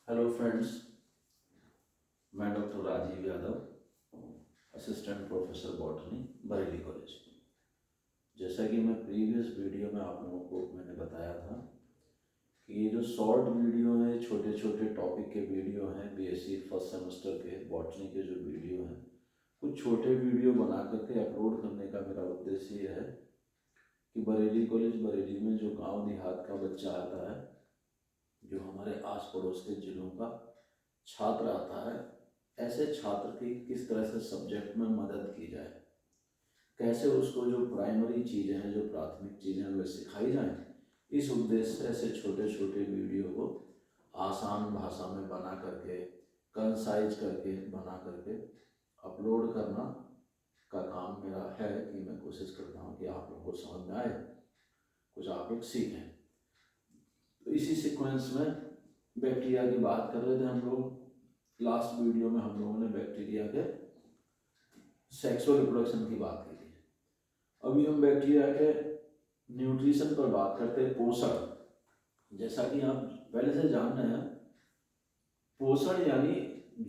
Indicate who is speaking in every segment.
Speaker 1: Hello friends, मैं doctor Rajeev Yadav, assistant professor botany, Bareilly college. जैसा कि मैं प्रीवियस वीडियो में आप लोगों को मैंने बताया था कि ये जो शॉर्ट वीडियो है, छोटे छोटे टॉपिक के वीडियो हैं, बीएससी फर्स्ट सेमेस्टर के बॉटनी के जो वीडियो हैं, कुछ छोटे वीडियो बना करके अपलोड करने का मेरा उद्देश्य ये है कि बरेली कॉलेज बरेली में जो गांव देहात का बच्चा आता है, जो हमारे आस पड़ोस के जिलों का छात्र आता है, ऐसे छात्र की किस तरह से सब्जेक्ट में मदद की जाए, कैसे उसको जो प्राइमरी चीज़ें हैं, जो प्राथमिक चीज़ें हैं, वे सिखाई जाएं। इस उद्देश्य से ऐसे छोटे छोटे वीडियो को आसान भाषा में बना करके, कंसाइज करके बना करके अपलोड करना का काम मेरा है कि मैं कोशिश करता हूँ कि आप लोगों को समझ में आए, कुछ आप लोग सीखें। तो इसी सीक्वेंस में बैक्टीरिया की बात कर रहे थे हम लोग। लास्ट वीडियो में हम लोगों ने बैक्टीरिया के सेक्सुअल रिप्रोडक्शन की बात की थी। अभी हम बैक्टीरिया के न्यूट्रिशन पर बात करते हैं, पोषण। जैसा कि आप पहले से जान रहे हैं, पोषण यानी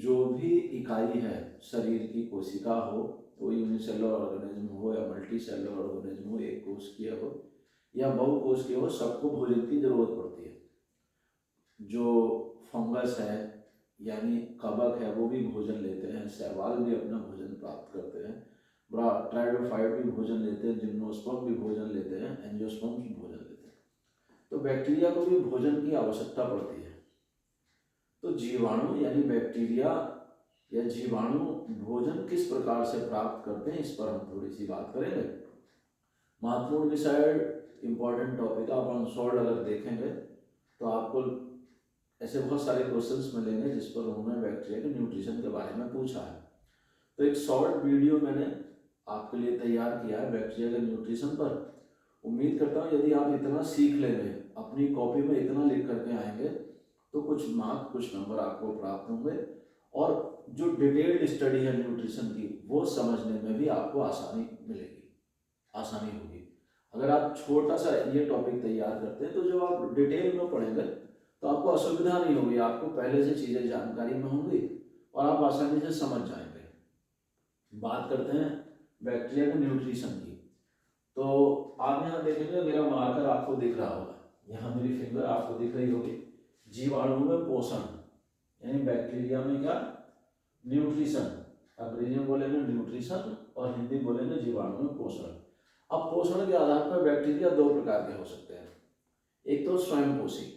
Speaker 1: जो भी इकाई है शरीर की, कोशिका हो, वो यूनिसेलुलर ऑर्गेनिज्म हो या मल्टी सेलुलर ऑर्गेनिज्म हो, एक कोश की हो या बहुकोश की हो, सबको भोजन की जरूरत पड़ती है। जो फंगस है यानी कवक है, वो भी भोजन लेते हैं, शैवाल भी अपना भोजन प्राप्त करते हैं, बड़ा ट्राइडोफाइट भी भोजन लेते हैं, जिम्नोस्पर्म भी भोजन लेते हैं, एंजियोस्पर्म भी भोजन लेते हैं। तो बैक्टीरिया को भी भोजन की आवश्यकता पड़ती है। तो जीवाणु यानी बैक्टीरिया या जीवाणु भोजन किस प्रकार से प्राप्त करते हैं, इस पर हम थोड़ी सी बात करेंगे। महत्वपूर्ण विषय, इंपॉर्टेंट टॉपिक आप अनसॉल्व अगर देखेंगे तो आपको ऐसे बहुत सारे क्वेश्चंस मिलेंगे जिस पर उन्होंने बैक्टीरिया के न्यूट्रिशन के बारे में पूछा है। तो एक शॉर्ट वीडियो मैंने आपके लिए तैयार किया है बैक्टीरिया के न्यूट्रिशन पर। उम्मीद करता हूँ यदि आप इतना सीख लेंगे, अपनी कॉपी में इतना लिख करके आएंगे, तो कुछ मार्क, कुछ नंबर आपको प्राप्त होंगे और जो डिटेल्ड स्टडी है न्यूट्रिशन की, वो समझने में भी आपको आसानी मिलेगी, आसानी होगी। अगर आप छोटा सा ये टॉपिक तैयार करते हैं तो जब आप डिटेल में पढ़ेंगे तो आपको असुविधा नहीं होगी, आपको पहले से चीज़ें जानकारी में होंगी और आप आसानी से समझ जाएंगे। बात करते हैं बैक्टीरिया के न्यूट्रिशन की। तो आप यहाँ देखेंगे, मेरा मार्कर आपको दिख रहा होगा, यहाँ मेरी फिंगर आपको दिख रही होगी। जीवाणु में पोषण यानी बैक्टीरिया में क्या, न्यूट्रिशन। अंग्रेजी में बोलेंगे न्यूट्रिशन और हिंदी बोलेंगे जीवाणु में पोषण। अब पोषण के आधार पर बैक्टीरिया दो प्रकार के हो सकते हैं। एक तो स्वयंपोषी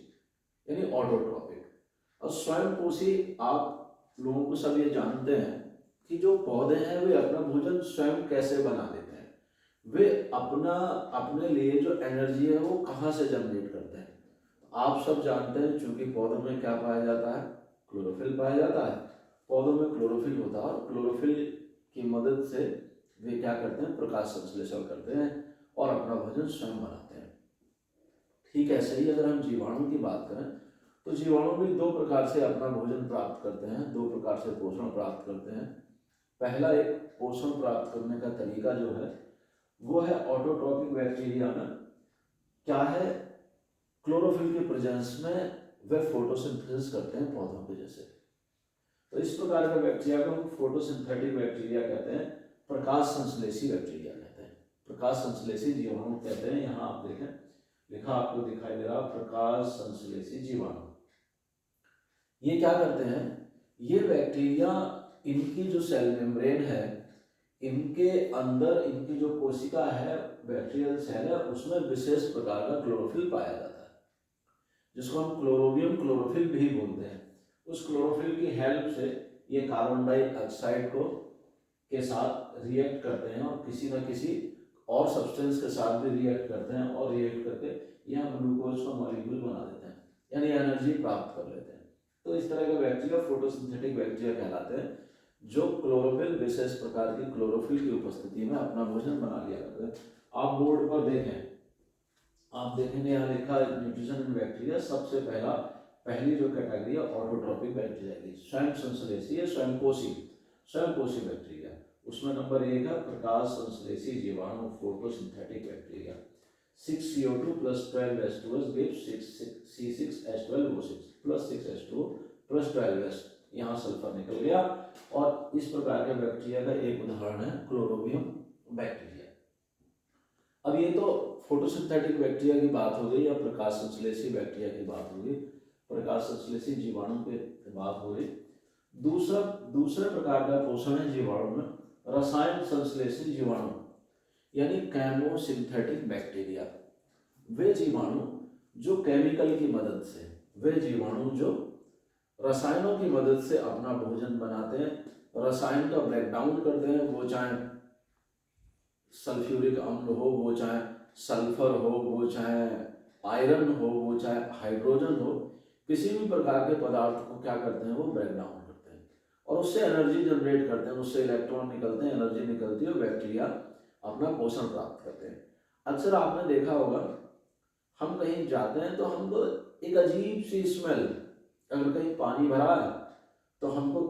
Speaker 1: यानी ऑटोट्रॉपिक। और स्वयंपोषी आप लोगों को सब ये जानते हैं कि जो पौधे हैं वे अपना भोजन स्वयं कैसे बना लेते हैं। वे अपना अपने लिए जो एनर्जी है वो कहाँ से जनरेट करते हैं। आप सब जानते हैं, चूंकि पौधों में क्या पाया जाता है, क्लोरोफिल पाया जाता है। पौधों में क्लोरोफिल होता है और क्लोरोफिल की मदद से वे क्या करते हैं, प्रकाश संश्लेषण करते हैं और अपना भोजन स्वयं बनाते हैं। ठीक ऐसे ही अगर हम जीवाणु की बात करें तो जीवाणु भी दो प्रकार से अपना भोजन प्राप्त करते हैं, दो प्रकार से पोषण प्राप्त करते हैं। पहला एक पोषण प्राप्त करने का तरीका जो है वो है ऑटोट्रॉपिक बैक्टीरिया में क्या है, क्लोरोफिल के प्रेजेंस में वे फोटोसिंथेसिस करते हैं पौधों के जैसे। तो इस प्रकार के बैक्टीरिया को हम फोटोसिंथेटिक बैक्टीरिया कहते हैं, प्रकाश संश्लेषी बैक्टीरिया कहते हैं, प्रकाश संश्लेषी जीवाणु कहते हैं। यहाँ आप देखें, लिखा आपको दिखाई दे रहा, प्रकाश संश्लेषी जीवाणु। ये क्या करते हैं, ये बैक्टीरिया, इनकी जो सेल मेम्ब्रेन है, इनके अंदर इनकी जो कोशिका है, बैक्टीरियल सेल है, उसमें विशेष प्रकार का क्लोरोफिल पाया जाता है, जिसको हम क्लोरोबियम क्लोरोफिल भी बोलते हैं। उस क्लोरोफिल की हेल्प से ये कार्बन डाइऑक्साइड को के साथ रिएक्ट करते हैं और किसी न किसी और सब्सटेंस के साथ भी रिएक्ट करते हैं और रिएक्ट करके यहाँ ग्लूकोज का मॉलिक्यूल बना देते हैं, यानी एनर्जी प्राप्त कर लेते हैं। तो इस तरह के बैक्टीरिया फोटोसिंथेटिक बैक्टीरिया कहलाते हैं, जो क्लोरोफिल, विशेष प्रकार की क्लोरोफिल की उपस्थिति में अपना भोजन बना लिया करते हैं। आप बोर्ड पर देखें, आप देखेंगे यहाँ लिखा है न्यूट्रिशन इन बैक्टीरिया। सबसे पहली जो कैटेगरी है ऑटोट्रॉपिक बैक्टीरिया की, स्वयं संश्लेषी, स्वयंपोषी बैक्टीरिया। उसमें नंबर 1 है प्रकाश संश्लेषी जीवाणु, photosynthetic bacteria. 6CO2 plus 12H2S gives 6C6H12O6 plus 6H2O plus 12s, यहाँ सल्फर निकल गया। और इस प्रकार के बैक्टीरिया का एक उदाहरण है क्लोरोबियम बैक्टीरिया। अब ये तो फोटोसिंथेटिक बैक्टीरिया की बात हो गई या प्रकाश संश्लेषी बैक्टीरिया की बात हो गई, प्रकाश संश्लेषी जीवाणु की बात हो गई। दूसरे प्रकार का पोषण है जीवाणु में रसायन संश्लेषी जीवाणु, यानी केमोसिंथेटिक बैक्टीरिया। वे जीवाणु जो केमिकल की मदद से, वे जीवाणु जो रसायनों की मदद से अपना भोजन बनाते हैं, रसायन का ब्रेकडाउन करते हैं, वो चाहे सल्फ्यूरिक अम्ल हो, वो चाहे सल्फर हो, वो चाहे आयरन हो, वो चाहे हाइड्रोजन हो, किसी भी प्रकार के पदार्थ को क्या करते हैं, वो ब्रेकडाउन करते हैं और उससे एनर्जी जनरेट करते हैं, उससे इलेक्ट्रॉन निकलते हैं, एनर्जी निकलती है और बैक्टीरिया अपना पोषण प्राप्त करते हैं। अक्सर आपने देखा होगा, हम कहीं जाते हैं तो हमको एक अजीब सी स्मेल, अगर कहीं पानी भरा है तो हमको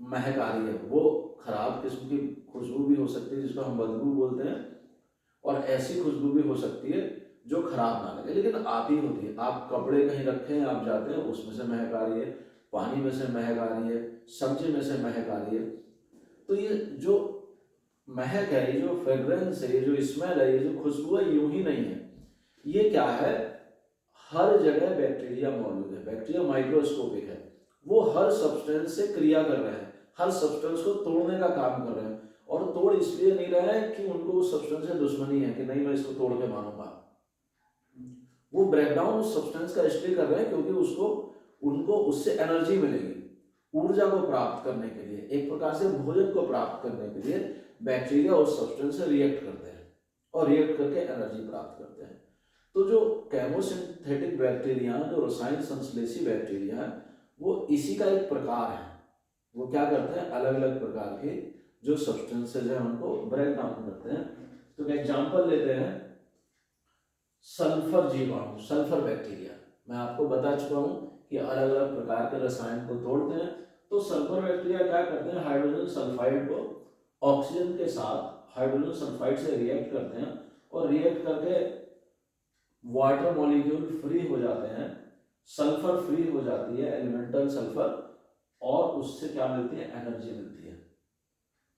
Speaker 1: महक आ रही है, वो खराब किस्म की खुशबू भी हो सकती है जिसको हम बदबू बोलते हैं, और ऐसी खुशबू भी हो सकती है जो खराब ना लगे लेकिन आती होती है। आप कपड़े कहीं रखे हैं, आप जाते हैं, उसमें से महक आ रही है, पानी में से महक आ रही है, सब्जी में से महक आ रही है। तो ये जो महक है, ये जो फ्रेग्रेंस है, ये जो स्मेल है, ये जो खुशबू है, यूं ही नहीं है, ये क्या है, हर जगह बैक्टीरिया मौजूद है। बैक्टीरिया माइक्रोस्कोपिक है, वो हर सब्सटेंस से क्रिया कर रहे हैं, हर सब्सटेंस को तोड़ने का काम कर रहे हैं, और तोड़ इसलिए नहीं रहे हैं कि उनको उस सब्सटेंस से दुश्मनी है कि नहीं मैं इसको तोड़ के मारूंगा, वो ब्रेकडाउन उस सब्सटेंस का इसलिए कर रहे हैं क्योंकि उनको उससे एनर्जी मिलेगी, ऊर्जा को प्राप्त करने के लिए, एक प्रकार से भोजन को प्राप्त करने के लिए बैक्टीरिया उस सब्सटेंस से रिएक्ट करते हैं और रिएक्ट करके एनर्जी प्राप्त करते हैं। तो जो केमोसिंथेटिक बैक्टीरिया, जो रसायन संश्लेषी बैक्टीरिया है, वो इसी का एक प्रकार है। वो क्या करते हैं, अलग अलग प्रकार के जो सब्सटेंसेज हैं उनको ब्रेक डाउन करते हैं। तो एग्जांपल लेते हैं सल्फर जीवाणु, सल्फर बैक्टीरिया। मैं आपको बता चुका हूं कि अलग अलग प्रकार के रसायन को तोड़ते हैं। तो सल्फर बैक्टीरिया क्या करते हैं, हाइड्रोजन सल्फाइड को ऑक्सीजन के साथ हाइड्रोजन सल्फाइड से रिएक्ट करते हैं और रिएक्ट करके वाटर मॉलिक्यूल फ्री हो जाते हैं, सल्फर फ्री हो जाती है, एलिमेंटल सल्फर, और उससे क्या मिलती है, एनर्जी मिलती है।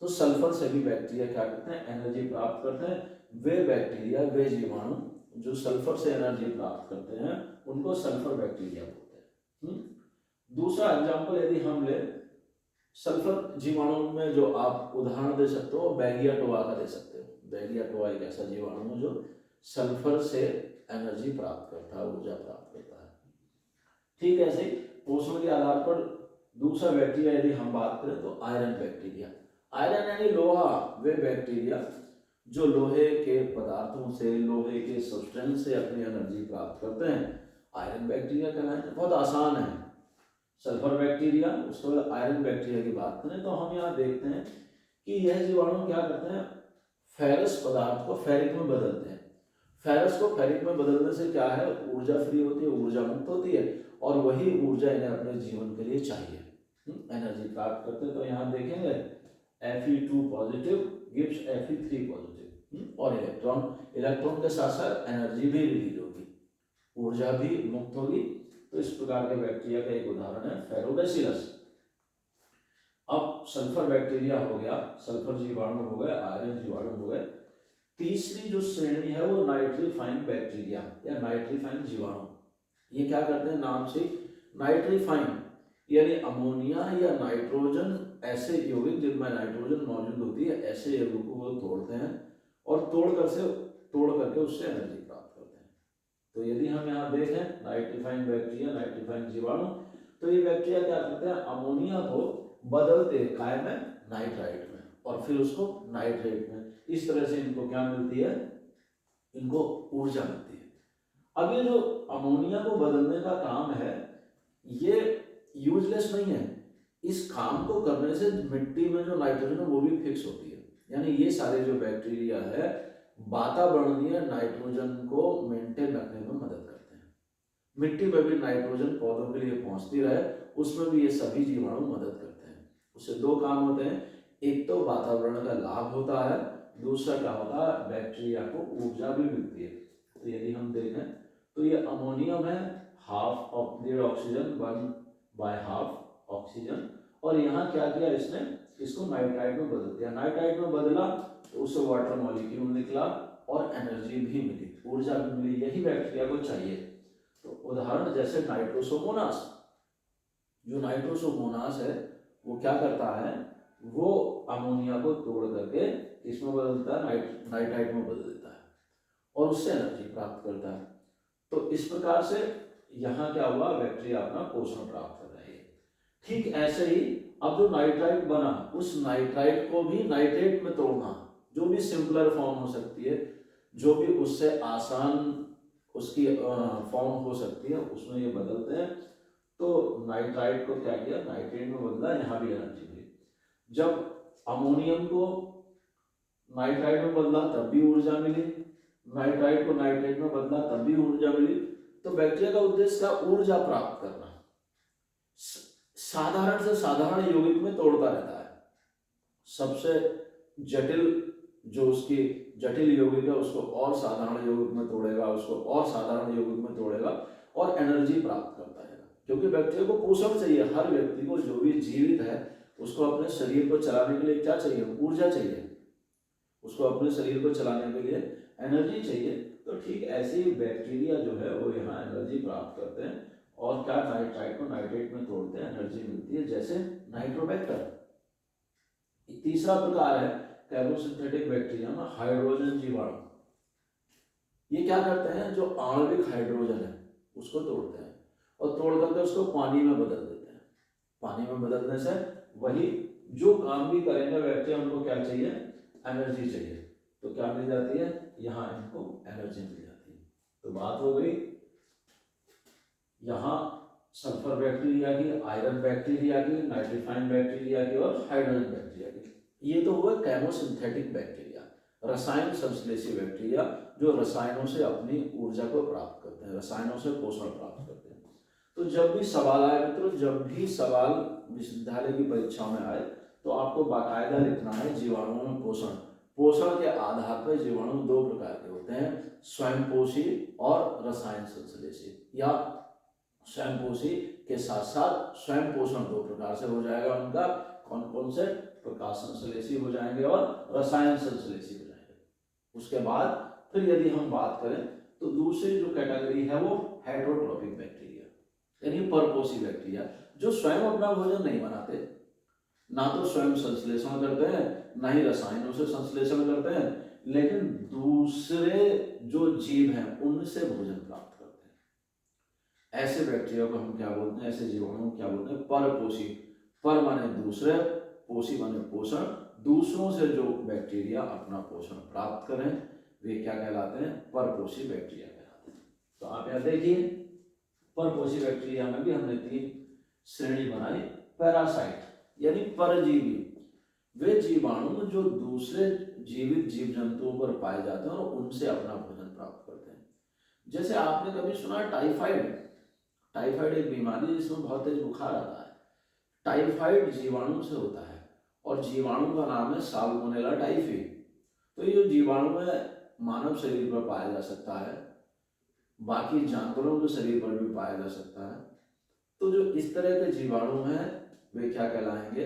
Speaker 1: तो सल्फर से भी बैक्टीरिया क्या करते हैं, एनर्जी प्राप्त करते हैं। वे बैक्टीरिया, वे जीवाणु जो सल्फर से एनर्जी प्राप्त करते हैं उनको सल्फर बैक्टीरिया बोलते हैं। दूसरा एग्जांपल यदि हम ले सल्फर जीवाणु में, जो आप उदाहरण दे सकते हो बैगिया टोआ का दे सकते हो। बैगिया टोआ एक ऐसा जीवाणु है जो सल्फर से एनर्जी प्राप्त करता है, ऊर्जा प्राप्त करता है। ठीक है, ऐसे ही पोषण के आधार पर दूसरा बैक्टीरिया यदि हम बात करें तो आयरन बैक्टीरिया। आयरन यानी लोहा, वे बैक्टीरिया जो लोहे के पदार्थों से, लोहे के सब्सटेंस से अपनी एनर्जी प्राप्त करते हैं, आयरन बैक्टीरिया कहलाते हैं। बहुत आसान है। सल्फर बैक्टीरिया, उसके बाद आयरन बैक्टीरिया की बात करें तो हम यहाँ देखते हैं कि यह जीवाणु क्या करते हैं, फेरस पदार्थ को फेरिक में बदलते हैं। फेरस को फेरिक में बदलने से क्या है, ऊर्जा फ्री होती है, ऊर्जा मुक्त होती है, और वही ऊर्जा इन्हें अपने जीवन के लिए चाहिए, एनर्जी प्राप्त करते हैं। तो यहाँ देखेंगे Fe2 positive gives Fe3 positive, और इलेक्ट्रॉन के साथ साथ एनर्जी भी रिलीज होगी, ऊर्जा भी मुक्त होगी। तो इस प्रकार के बैक्टीरिया का एक उदाहरण है फेरोबैसिलस। अब सल्फर बैक्टीरिया हो गया, सल्फर जीवाणु हो गए, आयरन जीवाणु हो गए। तीसरी जो श्रेणी है वो नाइट्रीफाइन बैक्टीरिया या नाइट्रीफाइन जीवाणु। ये क्या करते हैं, नाम से नाइट्रीफाइन यानी अमोनिया या नाइट्रोजन, ऐसे यौगिक जिनमें नाइट्रोजन मौजूद होती है, ऐसे यौगिकों को वो तोड़ते हैं और तोड़ करके उससे एनर्जी प्राप्त करते हैं। तो यदि हम यहाँ देखें नाइट्रीफाइन बैक्टीरिया, नाइट्रीफाइन जीवाणु, तो ये बैक्टीरिया क्या करते हैं, अमोनिया को बदलते हैं काय में, नाइट्राइट में, और फिर उसको नाइट्रेट में। इस तरह से इनको क्या मिलती है, इनको ऊर्जा मिलती है। अब ये जो अमोनिया को बदलने का काम है, ये यूजलेस नहीं है। इस काम को करने से मिट्टी में जो नाइट्रोजन है वो भी फिक्स होती है। यानी ये सारे जो बैक्टीरिया है वातावरणीय नाइट्रोजन को मेंटेन रखने में मदद करते हैं। मिट्टी में भी नाइट्रोजन पौधों के लिए पहुंचती रहे, उसमें भी ये सभी जीवाणु मदद करते हैं। उससे दो काम होते हैं, एक तो वातावरण का लाभ होता है, दूसरा क्या होता है, बैक्टीरिया को ऊर्जा भी मिलती है। तो यदि हम देखें तो ये अमोनियम है, हाफ ऑफ ऑक्सीजन 1/2, ऑक्सीजन, और यहाँ क्या किया इसने, इसको नाइट्राइट में बदल दिया। नाइट्राइट में बदला तो उससे वाटर मॉलिक्यूल निकला और एनर्जी भी मिली, ऊर्जा भी मिली। यही बैक्टीरिया को चाहिए। तो उदाहरण जैसे नाइट्रोसोमोनास, जो नाइट्रोसोमोनास है वो क्या करता है, वो अमोनिया को तोड़ करके इसमें बदलता है, नाइट्राइट में बदल देता है और उससे एनर्जी प्राप्त करता है। तो इस प्रकार से यहाँ क्या हुआ, बैक्टीरिया अपना पोषण प्राप्त कर रही है। ठीक ऐसे ही अब जो नाइट्राइट बना, उस नाइट्राइट को भी नाइट्रेट में तोड़ना, जो भी सिंपलर फॉर्म हो सकती है, जो भी उससे आसान उसकी फॉर्म हो सकती है, उसमें ये बदलते हैं। तो नाइट्राइट को क्या किया, नाइट्रेट में बदला, यहाँ भी एनर्जी मिली। जब अमोनियम को नाइट्राइट में बदला तब भी ऊर्जा मिली, नाइट्राइट को नाइट्रेट में बदला तब भी ऊर्जा मिली। तो बैक्टीरिया का उद्देश्य क्या, ऊर्जा प्राप्त करना। साधारण से साधारण यौगिक में तोड़ता रहता है, सबसे जटिल जो उसकी जटिल यौगिक है उसको और साधारण यौगिक में तोड़ेगा, उसको और साधारण यौगिक में तोड़ेगा और एनर्जी प्राप्त करता है। क्योंकि बैक्टीरिया को पोषण चाहिए। हर व्यक्ति को, जो भी जीवित है, उसको अपने शरीर को चलाने के लिए क्या चाहिए, ऊर्जा चाहिए। उसको अपने शरीर को चलाने के लिए एनर्जी चाहिए। तो ठीक ऐसे ही बैक्टीरिया जो है वो यहाँ एनर्जी प्राप्त करते हैं और क्या, नाइट्राइट को नाइट्रेट में तोड़ते हैं, एनर्जी मिलती है, जैसे नाइट्रोबैक्टर। तीसरा प्रकार है केमोसिंथेटिक बैक्टीरिया में हाइड्रोजन जीवाणु। ये क्या करते हैं, जो आणविक हाइड्रोजन है उसको तोड़ते हैं और तोड़ करके उसको पानी में बदल देते हैं। पानी में बदलने से वही जो काम भी करेंगे बैक्टीरिया, उनको क्या चाहिए, एनर्जी चाहिए। तो क्या मिल जाती है, यहाँ इनको एनर्जी मिल जाती है। तो बात हो गई यहाँ सल्फर बैक्टीरिया की, आयरन बैक्टीरिया की, नाइट्रीफाइन बैक्टीरिया की और हाइड्रोजन बैक्टीरिया की। ये तो हुआ केमोसिंथेटिक बैक्टीरिया, रसायन संश्लेषी बैक्टीरिया, जो रसायनों से अपनी ऊर्जा को प्राप्त करते हैं, रसायनों से पोषण प्राप्त करते हैं। तो जब भी सवाल आए मित्रों, जब भी सवाल विश्वविद्यालय की परीक्षा में आए, तो आपको बाकायदा लिखना है जीवाणुओं में पोषण। पोषण के आधार पर जीवाणु दो प्रकार के होते हैं, स्वयंपोषी और रसायन संश्लेषी, या स्वयंपोषी के साथ साथ स्वयं पोषण दो प्रकार से हो जाएगा उनका। कौन कौन से, प्रकाश संश्लेषी हो जाएंगे और रसायन संश्लेषी हो जाएंगे। उसके बाद फिर यदि हम बात करें तो दूसरी जो कैटेगरी है वो हेटेरोट्रॉपिक बैक्टीरिया, यानी परपोषी बैक्टीरिया, जो स्वयं अपना भोजन नहीं बनाते, ना तो स्वयं संश्लेषण करते हैं, ना ही रसायनों से संश्लेषण करते हैं, लेकिन दूसरे जो जीव हैं उनसे भोजन प्राप्त करते हैं। ऐसे बैक्टीरिया को हम क्या बोलते हैं, ऐसे जीवाणु क्या बोलते हैं, परपोषी। पर माने दूसरे, पोषी माने पोषण। दूसरों से जो बैक्टीरिया अपना पोषण प्राप्त करें वे क्या कहलाते हैं, परपोषी बैक्टीरिया कहलाते हैं। तो आप यहाँ देखिए, परपोषी बैक्टीरिया में भी हमने 3 श्रेणी बनाई। पैरासाइट यानी परजीवी, वे जीवाणु जो दूसरे जीवित जीव जंतुओं पर पाए जाते हैं और उनसे अपना भोजन प्राप्त करते हैं। जैसे आपने कभी सुना टाइफाइड, टाइफाइड एक बीमारी है जिसमें बहुत तेज बुखार आता है। टाइफाइड जीवाणु से होता है और जीवाणु का नाम है साल्मोनेला टाइफी। तो ये जो जीवाणु है मानव शरीर पर पाया जा सकता है, बाकी जानवरों के शरीर पर भी पाया जा सकता है। तो जो इस तरह के जीवाणु हैं वे क्या कहलाएंगे,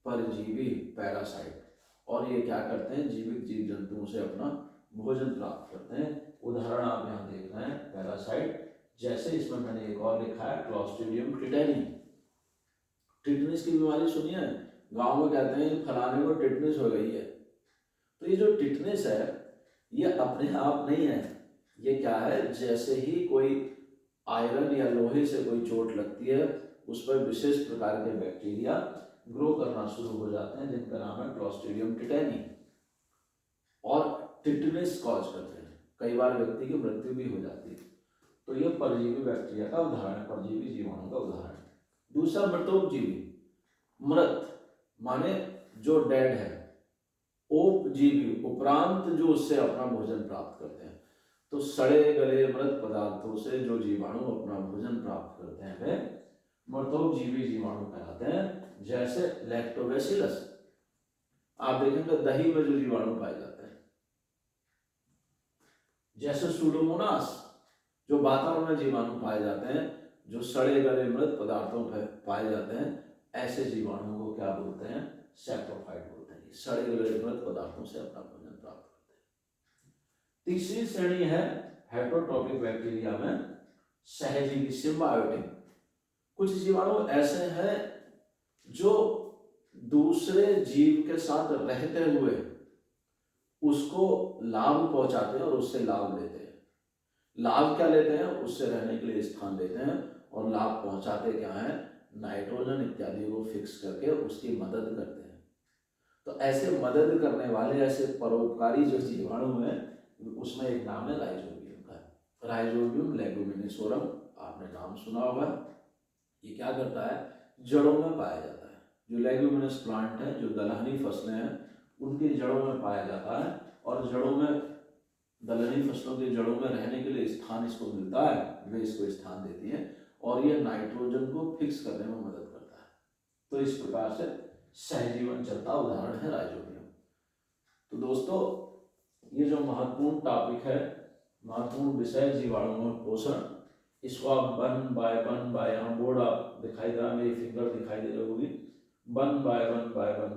Speaker 1: परजीवी, पैरासाइट। और ये क्या करते हैं, जीवित जीव जंतुओं से अपना भोजन प्राप्त करते हैं। उदाहरण आप यहाँ देख रहे हैं पैरासाइट, जैसे इसमें मैंने एक और लिखा है क्लॉस्ट्रीडियम टिटेनी। टिटनिस की बीमारी सुनी है, गांव में कहते हैं फलाने को टिटनिस हो गई है। तो ये जो टिटनिस है ये अपने आप नहीं है, ये क्या है, जैसे ही कोई आयरन या लोहे से कोई चोट लगती है उस पर विशेष प्रकार के बैक्टीरिया ग्रो करना शुरू हो जाते हैं जिनका नाम है क्लॉस्ट्रीडियम टिटेनी, और टिटनिस कॉज करते हैं। कई बार व्यक्ति की मृत्यु भी हो जाती है। तो ये परजीवी बैक्टीरिया का उदाहरण है, परजीवी जीवाणु का उदाहरण। दूसरा मृतोपजीवी, मृत माने जो डेड है, उपजीवी उपरांत जो उससे अपना भोजन प्राप्त करते हैं। तो सड़े गले मृत पदार्थों से जो जीवाणु अपना भोजन प्राप्त करते हैं वे मृतोपजीवी जीवाणु कहलाते हैं। जैसे लैक्टोबैसिलस, आप देखेंगे दही में जो जीवाणु पाए जाते हैं। जैसे सुडोमोनास, जो वातावरण में जीवाणु पाए जाते हैं, जो सड़े गले मृत पदार्थों पर पाए जाते हैं, ऐसे जीवाणुओं को क्या बोलते हैं? सैप्रोफाइट बोलते हैं। सड़े गले मृत पदार्थों से अपना भोजन प्राप्त करते हैं। तीसरी श्रेणी है हेटरोट्रॉपिक बैक्टीरिया में सहजीवी सिम्बायोटिक। कुछ जीवाणु ऐसे हैं जो दूसरे जीव के साथ रहते हुए उसको लाभ पहुंचाते हैं और उससे लाभ लेते हैं। लाभ क्या लेते हैं? उससे रहने के लिए स्थान लेते हैं, और लाभ पहुंचाते क्या है? नाइट्रोजन इत्यादि को फिक्स करके उसकी मदद करते हैं। तो ऐसे मदद करने वाले, ऐसे परोपकारी जो जीवाणु हैं, उसमें एक नाम है राइजोबियम का। राइजोबियम लेगुमिनिसोरम, आपने नाम सुना होगा। ये क्या करता है? जड़ों में पाया जाता है। जो लेग्यूमिनस प्लांट है, जो दलहनी फसलें हैं, उनकी जड़ों में पाया जाता है, और जड़ों में, दलहनी फसलों की जड़ों में रहने के लिए स्थान इसको मिलता है, वे इसको स्थान देती हैं, और ये नाइट्रोजन को फिक्स करने में मदद करता है। तो इस प्रकार से सहजीवन चलता उदाहरण है राइजोबियम। तो दोस्तों, ये जो महत्वपूर्ण टॉपिक है, महत्वपूर्ण विषय जीवाणुओं में पोषण, इसको आप 1 बाय यहाँ बोर्ड आप दिखाई दे रहा है, मेरी फिंगर दिखाई दे रही होगी, 1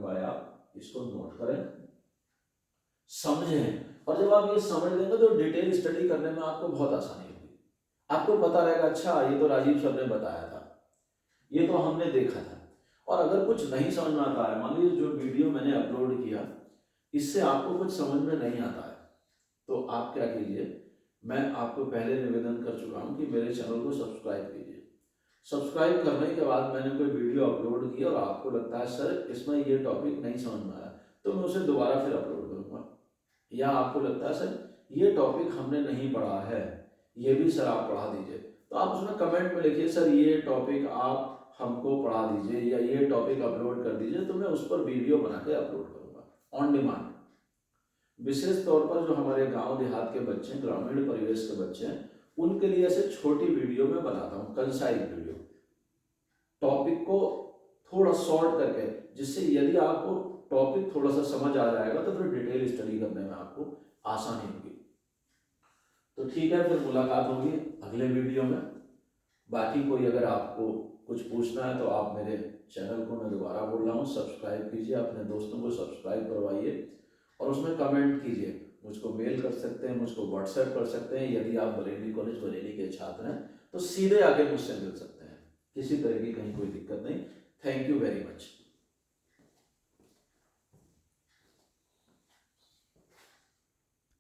Speaker 1: बाय आप इसको नोट करें, समझें, और जब आप ये समझ लेंगे तो डिटेल स्टडी करने में आपको बहुत आसानी होगी। आपको पता रहेगा, अच्छा ये तो राजीव सर ने बताया था, ये तो हमने देखा था। और अगर कुछ नहीं समझ में आता है, मान लीजिए जो वीडियो मैंने अपलोड किया, इससे आपको कुछ समझ में नहीं आता है, तो आप क्या कीजिए, मैं आपको पहले निवेदन कर चुका हूं कि मेरे चैनल को सब्सक्राइब कीजिए। सब्सक्राइब करने के बाद मैंने कोई वीडियो अपलोड की और आपको लगता है सर इसमें ये टॉपिक नहीं समझ में आया, तो मैं उसे दोबारा फिर अपलोड करूंगा। या आपको लगता है सर ये टॉपिक हमने नहीं पढ़ा है, ये भी सर आप पढ़ा दीजिए, तो आप उसमें कमेंट में लिखिए सर ये टॉपिक आप हमको पढ़ा दीजिए, या ये टॉपिक अपलोड कर दीजिए, तो मैं उस पर वीडियो बना के अपलोड करूंगा ऑन डिमांड। विशेष तौर पर जो हमारे गांव देहात के बच्चे हैं, ग्रामीण परिवेश के बच्चे हैं, उनके लिए ऐसे छोटी वीडियो में बनाता हूँ, कंसाइज वीडियो, टॉपिक को थोड़ा शॉर्ट करके, जिससे यदि आपको टॉपिक थोड़ा सा समझ आ जाएगा तो फिर डिटेल स्टडी करने में आपको आसानी होगी। तो ठीक है, फिर मुलाकात होगी अगले वीडियो में। बाकी कोई अगर आपको कुछ पूछना है तो आप मेरे चैनल को, मैं दोबारा बोल रहा हूँ, सब्सक्राइब कीजिए, अपने दोस्तों को सब्सक्राइब करवाइए, और उसमें कमेंट कीजिए। मुझको मेल कर सकते हैं, मुझको व्हाट्सएप कर सकते हैं। यदि आप बरेली कॉलेज बरेली के छात्र हैं तो सीधे आके मुझसे मिल सकते हैं, किसी तरह की कहीं कोई दिक्कत नहीं। Thank you very much.